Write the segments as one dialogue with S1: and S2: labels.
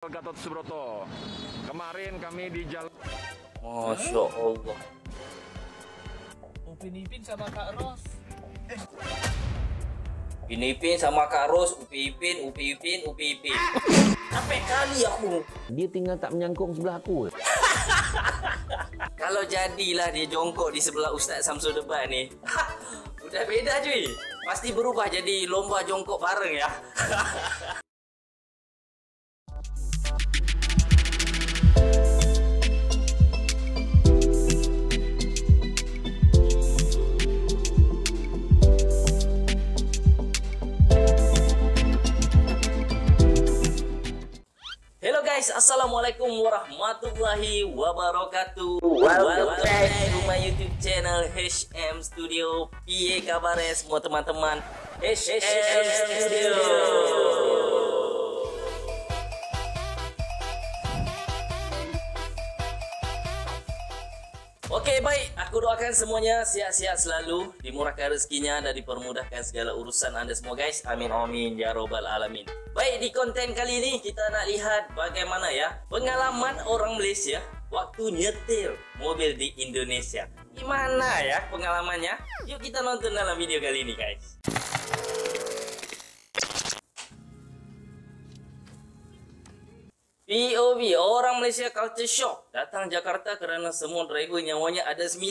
S1: Gatot Subroto. Kemarin kami di jalan.
S2: Masya Allah.
S3: Upin Ipin sama Kak Ros.
S2: Upin Ipin sama Kak Ros, Upi Ipin. Sampai kali aku.
S4: Dia tinggal tak menyangkung sebelah aku.
S2: Kalau jadilah dia jongkok di sebelah Ustaz Samsul Debat ni. Udah beda cuy. Pasti berubah jadi lomba jongkok bareng ya. Hello guys, assalamualaikum warahmatullahi wabarakatuh. Welcome back to my YouTube channel HM Studio. Piye kabarnya semua teman-teman HM Studio. Oke baik, aku doakan semuanya sehat-sehat selalu, dimurahkan rezekinya dan dipermudahkan segala urusan anda semua guys. Amin amin ya robbal alamin. Baik, di konten kali ini kita nak lihat bagaimana ya pengalaman orang Malaysia waktu nyetir mobil di Indonesia. Gimana ya pengalamannya? Yuk kita nonton dalam video kali ini guys. POV, orang Malaysia culture shock datang Jakarta kerana semua driver nyawanya ada 9.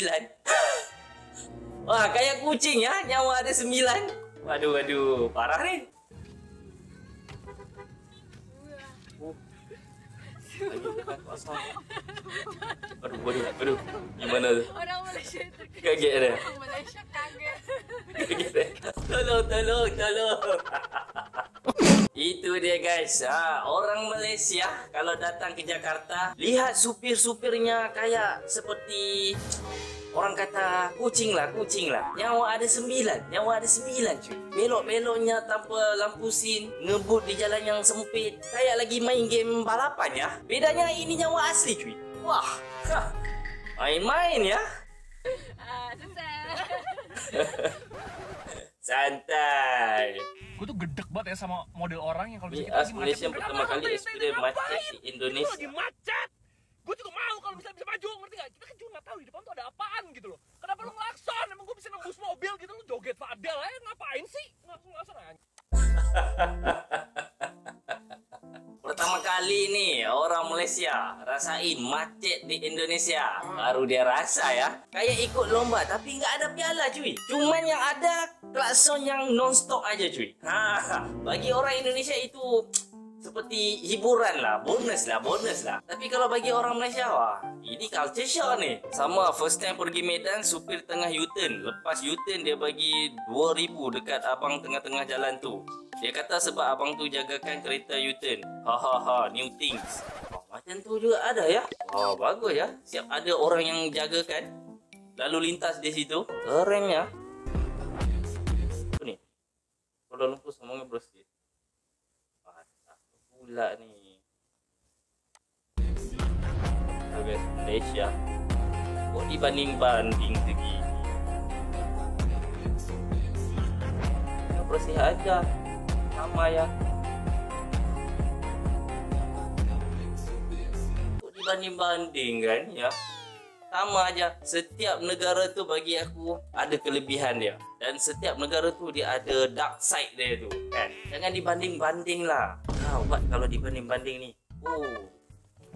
S2: Wah, kayak kucing ya, nyawa ada 9. Waduh, parah nih. Aduh, gimana tuh?
S5: Orang Malaysia itu
S2: Kaget deh.
S5: orang Malaysia kaget.
S2: Tolong. Itu dia guys, orang Malaysia kalau datang ke Jakarta, lihat supir-supirnya kayak seperti orang kata kucing lah. Nyawa ada 9 cuy. Belok-beloknya tanpa lampu sin, ngebut di jalan yang sempit, kayak lagi main game balapan ya. Bedanya ini nyawa asli cuy. Wah, main-main ya.
S5: Susah.
S2: Santai.
S3: Gue tuh gedek banget ya sama model orang yang kalau
S2: Di
S3: misalnya kita lagi
S2: Malaysia
S3: macet.
S2: pertama kali experience macet di Indonesia.
S3: Lagi macet. Gue juga mau kalau bisa maju, ngerti gak? Kita kan juga nggak tahu di depan tuh ada apaan gitu loh. Kenapa lu ngelakson? Emang gue bisa nembus mobil gitu, lu joget Fadel ngapain sih? Ngelakson aja.
S2: Pertama kali nih orang Malaysia rasain macet di Indonesia. Baru dia rasa ya, kayak ikut lomba tapi nggak ada piala cuy. Cuman yang ada klakson yang non-stop aja cuy. Bagi orang Indonesia itu seperti hiburan lah, bonus lah. Tapi kalau bagi orang Malaysia, wah, ini culture shock nih. Sama first time pergi Medan, supir tengah U-turn. Lepas U-turn dia bagi 2,000 dekat abang tengah-tengah jalan tu. Dia kata sebab abang tu jagakan kereta U-turn. New things. Macam tu juga ada ya. Bagus ya. Siap ada orang yang jagakan lalu lintas di situ. Keren ya. Ni. Kuala Lumpur semuanya bersih. Pula ni. So guys, Malaysia kok dibanding-banding segini. Ya bersih aja. Sama ya. Kok dibanding-banding kan ya. Sama aja. Setiap negara tu bagi aku ada kelebihan dia. Dan setiap negara tu dia ada dark side dia tu kan. Jangan dibanding-banding lah. Buat kalau dibanding-banding ni.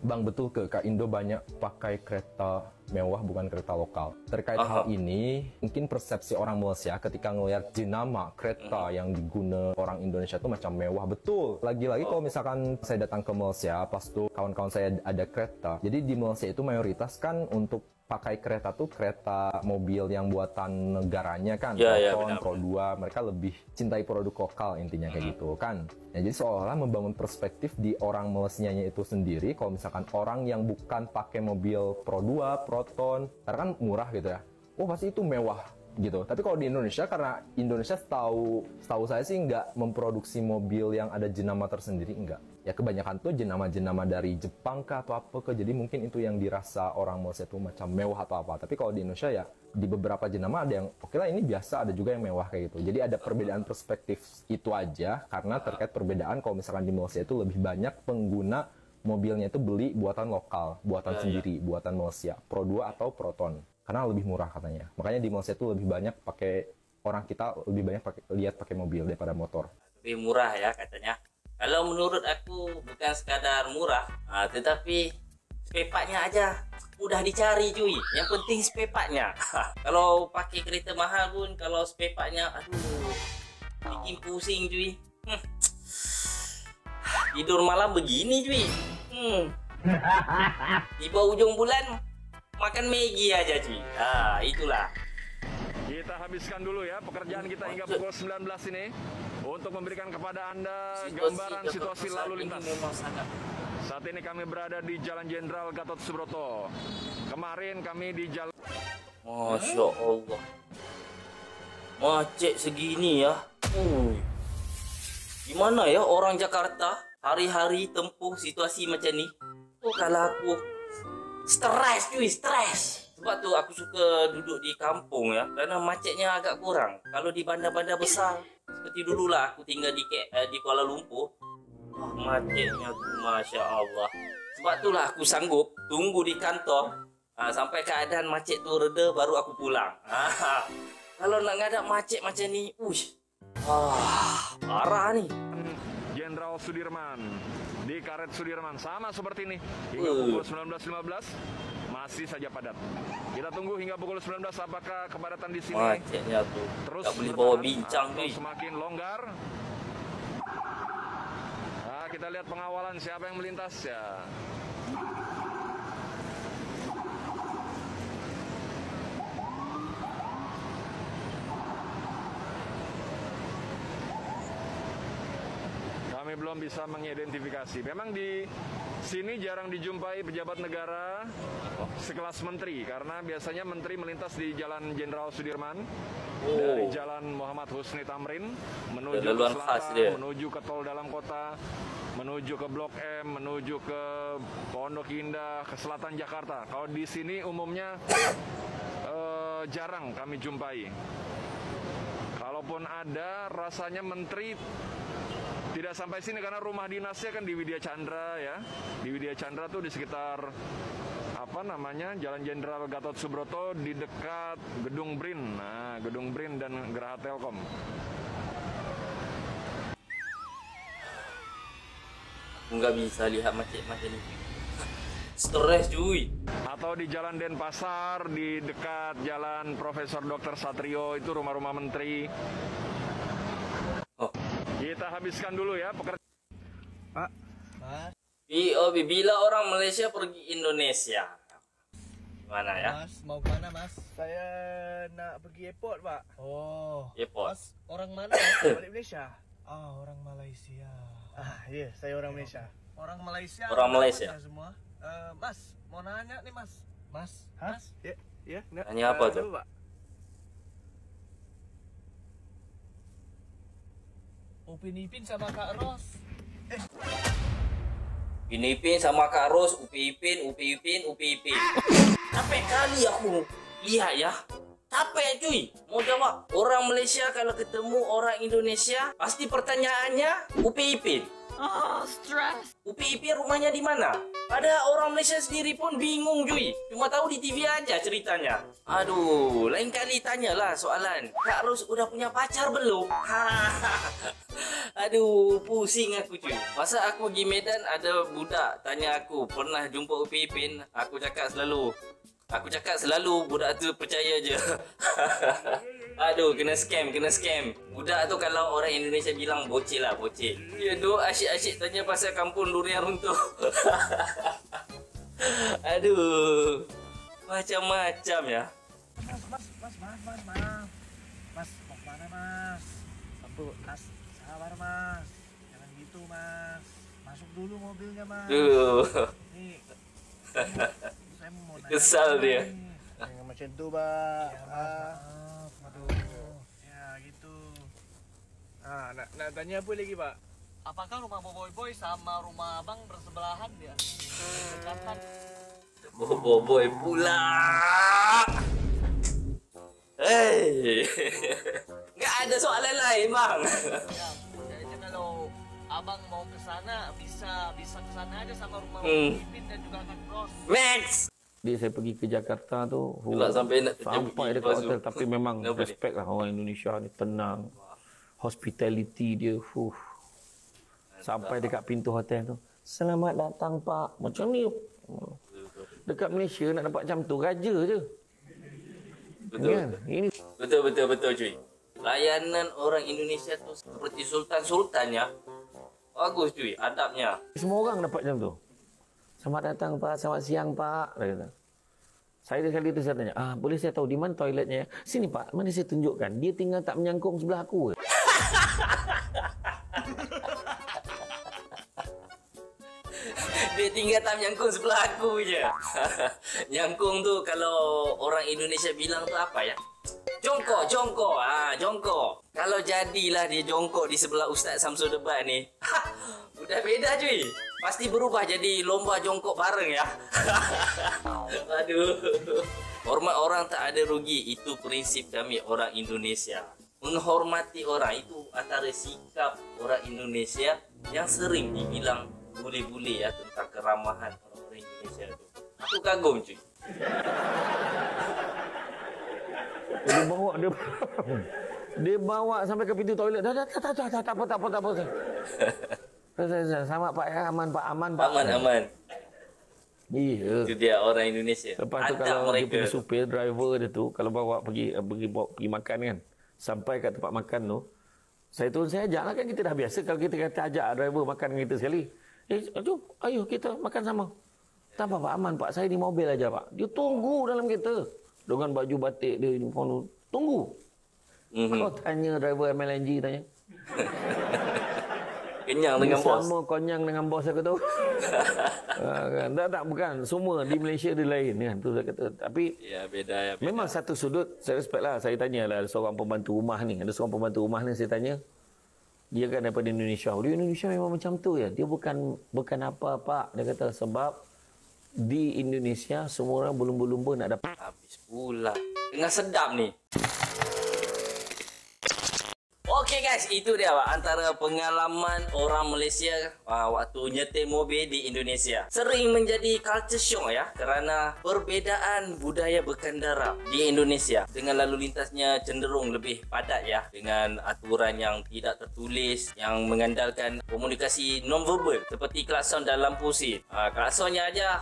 S4: Bang, betul ke Kak Indo banyak pakai kereta mewah bukan kereta lokal? Terkait hal ini, mungkin persepsi orang Malaysia ketika ngelihat jenama kereta yang diguna orang Indonesia itu macam mewah. Betul. Lagi-lagi kalau misalkan saya datang ke Malaysia, pas tuh kawan-kawan saya ada kereta. Jadi di Malaysia itu mayoritas kan untuk pakai kereta tuh kereta mobil yang buatan negaranya kan, Proton, Pro 2, mereka lebih cintai produk lokal intinya kayak gitu kan. Ya, jadi seolah-olah membangun perspektif di orang Malaysianya itu sendiri, kalau misalkan orang yang bukan pakai mobil Pro 2, Proton, karena kan murah gitu ya, pasti itu mewah gitu. Tapi kalau di Indonesia, karena Indonesia setahu saya sih nggak memproduksi mobil yang ada jenama tersendiri, enggak. Ya kebanyakan tuh jenama-jenama dari Jepang kah atau apa ke, jadi mungkin itu yang dirasa orang Malaysia tuh macam mewah atau apa. Tapi kalau di Indonesia ya di beberapa jenama ada yang oke lah ini biasa, ada juga yang mewah kayak gitu. Jadi ada perbedaan perspektif itu aja, karena terkait perbedaan kalau misalkan di Malaysia itu lebih banyak pengguna mobilnya itu beli buatan lokal, buatan
S2: Ya,
S4: sendiri, buatan Malaysia, Pro 2 atau Proton. Karena lebih murah katanya. Makanya di Malaysia itu lebih banyak pakai, orang kita lebih banyak lihat pakai mobil daripada motor.
S2: Lebih murah ya katanya. Kalau menurut aku bukan sekadar murah, tetapi spare part-nya aja mudah dicari cuy. Yang penting spare part-nya. Kalau pakai kereta mahal pun kalau spare part-nya aduh bikin pusing cuy. Tidur malam begini cuy. Tiba ujung bulan makan Maggi aja cuy. Itulah.
S1: Kita habiskan dulu ya pekerjaan kita hingga pukul 19 ini untuk memberikan kepada Anda gambaran situasi lalu lintas. Saat ini kami berada di Jalan Jenderal Gatot Subroto. Kemarin kami di jalan...
S2: Masya Allah. Macet segini ya. Gimana ya orang Jakarta hari-hari tempuh situasi macam ni? Kalau aku stres cuy, stres. Sebab tu aku suka duduk di kampung ya, kerana macetnya agak kurang. Kalau di bandar-bandar besar seperti dululah aku tinggal di Kuala Lumpur, macetnya tu Masya Allah. Sebab itulah aku sanggup tunggu di kantor sampai keadaan macet tu reda baru aku pulang. Kalau nak ngadap macet macam ni, parah ni.
S1: Jenderal Sudirman di Karet Sudirman sama seperti ini hingga pukul 19.15 masih saja padat. Kita tunggu hingga pukul 19 apakah kepadatan di sini
S2: Macetnya tu
S1: terus
S2: tak boleh bawa bincang
S1: atau
S2: ni.
S1: semakin longgar. Kita lihat pengawalan siapa yang melintas ya. Kami belum bisa mengidentifikasi. Memang di sini jarang dijumpai pejabat negara sekelas menteri karena biasanya menteri melintas di Jalan Jenderal Sudirman dari Jalan Muhammad Husni Tamrin menuju ke selatan, menuju ke tol dalam kota, menuju ke Blok M, menuju ke Pondok Indah, ke selatan Jakarta. Kalau di sini umumnya jarang kami jumpai. Kalaupun ada, rasanya menteri tidak sampai sini karena rumah dinasnya kan di Widya Chandra ya. Di Widya Chandra tuh di sekitar Jalan Jenderal Gatot Subroto di dekat Gedung BRIN. Nah, Gedung BRIN dan Geraha Telkom.
S2: Nggak bisa lihat macet-macet ini. Stres cuy.
S1: Atau di Jalan Denpasar di dekat Jalan Profesor Dr. Satrio itu rumah-rumah menteri. Kita habiskan dulu ya pekerjaan.
S3: Pak.
S2: Bila orang Malaysia pergi Indonesia, mana ya?
S3: Mas, mau kemana mas? Saya nak pergi airport pak. Oh.
S2: Airport.
S3: Mas, orang mana mas? Balik Malaysia. Orang Malaysia. Ya, saya orang Malaysia. Orang Malaysia.
S2: Orang Malaysia.
S3: Semua. Mas, mau nanya nih mas. Mas. Mas. Ya.
S2: Nanya apa tuh?
S3: Pak. Upin Ipin sama Kak Ros.
S2: Ipin sama Kak Ros, Upi Ipin. Capek kali aku lihat ya. Capek cuy. Mau jawab. Orang Malaysia kalau ketemu orang Indonesia pasti pertanyaannya Upi Ipin.
S5: Stress.
S2: Upi Ipin rumahnya di mana? Padahal orang Malaysia sendiri pun bingung cuy. Cuma tahu di TV aja ceritanya. Aduh, lain kali tanyalah soalan. Kak Ros udah punya pacar belum? Aduh, pusing aku cuy. Masa aku pergi Medan ada budak tanya aku, pernah jumpa Upi Ipin? Aku cakap selalu budak tu percaya je. Aduh, kena scam. Budak tu kalau orang Indonesia bilang bocil lah, bocil. Dia tu asyik-asyik tanya pasal kampung durian runtuh. Aduh, macam-macam ya.
S3: Mas, mau kemana mas? Mas, sabar mas. Jangan gitu mas. Masuk dulu mobilnya mas. Nih, saya mau nanya.
S2: Kesal dia.
S3: Jangan macam tu pak. Aduh. Ya gitu. Nak tanya apa lagi pak? Apakah rumah Boboiboy sama rumah abang bersebelahan dia? Berdekatan.
S2: Boboiboy pula. Nggak ada soalan lain bang.
S3: Ya, jadi kalau abang mau ke sana bisa ke sana aja sama rumah Pipin dan juga Kak Bros.
S2: Max.
S6: Dia saya pergi ke Jakarta tu,
S2: Itulah sampai nak
S6: sampai
S2: terjemput
S6: dekat
S2: lepas tu.
S6: hotel, tapi memang
S2: Kenapa ni?
S6: respect lah orang Indonesia ni, tenang. Hospitality dia, sampai dekat pintu hotel tu, selamat datang Pak. Macam ni. Dekat Malaysia nak dapat macam tu, raja je.
S2: Betul.
S6: Kan? Ini
S2: Betul cuy. Layanan orang Indonesia tu seperti sultan-sultannya. Bagus cuy, adabnya.
S6: semua orang dapat macam tu. Selamat datang Pak, selamat siang Pak. Dia kata. Saya sekali tu saya tanya, boleh saya tahu di mana toiletnya? Sini Pak, mana saya tunjukkan. Dia tinggal tak menyangkung sebelah aku.
S2: Dia tinggal tak menyangkung sebelah aku je. Nyangkung tu kalau orang Indonesia bilang tu apa ya? Jongkok. Jongkok. Kalau jadilah dia jongkok di sebelah Ustaz Samsul Debat ni, udah beda cuy. Pasti berubah jadi lomba jongkok bareng ya. Aduh. Hormat orang tak ada rugi. Itu prinsip kami orang Indonesia. Menghormati orang itu antara sikap orang Indonesia yang sering dibilang bule-bule ya tentang keramahan orang Indonesia tu. Aku kagum cuy.
S6: Dia bawa sampai ke pintu toilet. Tak apa. Selamat Pak ya, aman Pak.
S2: Aman.
S6: Iya.
S2: Itu dia orang Indonesia.
S6: Lepas tu
S2: Adab
S6: kalau dia
S2: mereka
S6: punya
S2: tu.
S6: supir, driver dia tu, kalau bawa pergi makan kan, sampai kat tempat makan tu, saya ajak lah kan, kita dah biasa kalau kita kata ajak driver makan dengan kita sekali. Jom, ayo kita makan sama. Tak apa Pak, aman Pak, saya di mobil aja Pak. Dia tunggu dalam kereta. Dengan baju batik dia, tunggu. Kau tanya driver MLNG, tanya.
S2: Kenyang dengan bos.
S6: Sama konyang dengan bos aku tu. Tak, bukan. Semua di Malaysia dia lain kan. Tu saya kata. Tapi
S2: Ya beda ya. Beda.
S6: memang satu sudut, saya respect lah. Saya tanya lah seorang pembantu rumah ni. Ada seorang pembantu rumah ni saya tanya. Dia kan daripada Indonesia. Dia Indonesia memang macam tu ya. Dia bukan apa Pak. Dia kata sebab di Indonesia semua orang berlumba-lumba nak dapat.
S2: Habis pula. Tengah sedap ni. Okey guys, itu dia Pak, antara pengalaman orang Malaysia waktu nyetir mobil di Indonesia. Sering menjadi culture shock ya, kerana perbezaan budaya berkendara di Indonesia dengan lalu lintasnya cenderung lebih padat ya, dengan aturan yang tidak tertulis yang mengandalkan komunikasi non-verbal seperti klakson dan lampu sin. Klaksonnya aja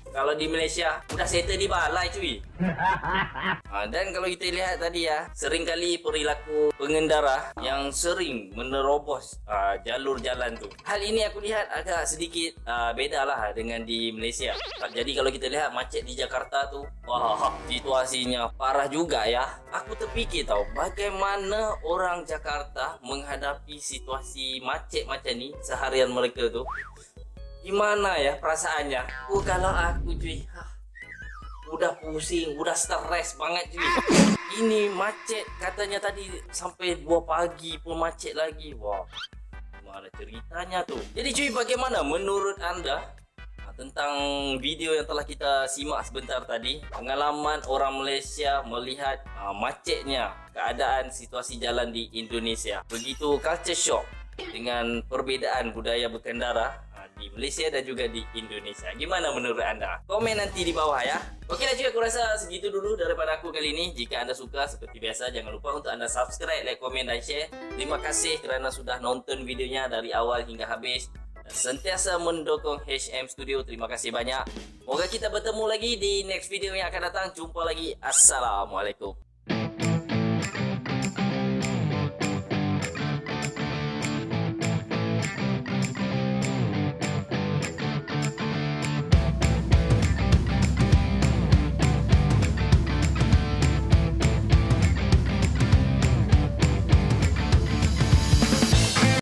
S2: kalau di Malaysia udah settle di balai cuy. Dan kalau kita lihat tadi ya, seringkali perilaku pengendara yang sering menerobos jalur jalan tu. Hal ini aku lihat agak sedikit beda lah dengan di Malaysia. Jadi kalau kita lihat macet di Jakarta tu, wah, situasinya parah juga ya. Aku terfikir tau, bagaimana orang Jakarta menghadapi situasi macet macam ni seharian mereka tu. Gimana ya perasaannya? Kalau aku cuy, udah pusing, udah stres banget cuy. Ini macet katanya tadi sampai 2 pagi pun macet lagi. Wah, gimana ceritanya tuh? Jadi cuy, bagaimana menurut anda tentang video yang telah kita simak sebentar tadi? Pengalaman orang Malaysia melihat macetnya keadaan situasi jalan di Indonesia. Begitu culture shock dengan perbezaan budaya berkendara di Malaysia dan juga di Indonesia. Gimana menurut anda? Komen nanti di bawah ya. Okeylah cuy, aku rasa segitu dulu daripada aku kali ini. Jika anda suka, seperti biasa jangan lupa untuk anda subscribe, like, komen dan share. Terima kasih kerana sudah nonton videonya dari awal hingga habis dan sentiasa mendukung HM Studio. Terima kasih banyak. Moga kita bertemu lagi di next video yang akan datang. Jumpa lagi. Assalamualaikum.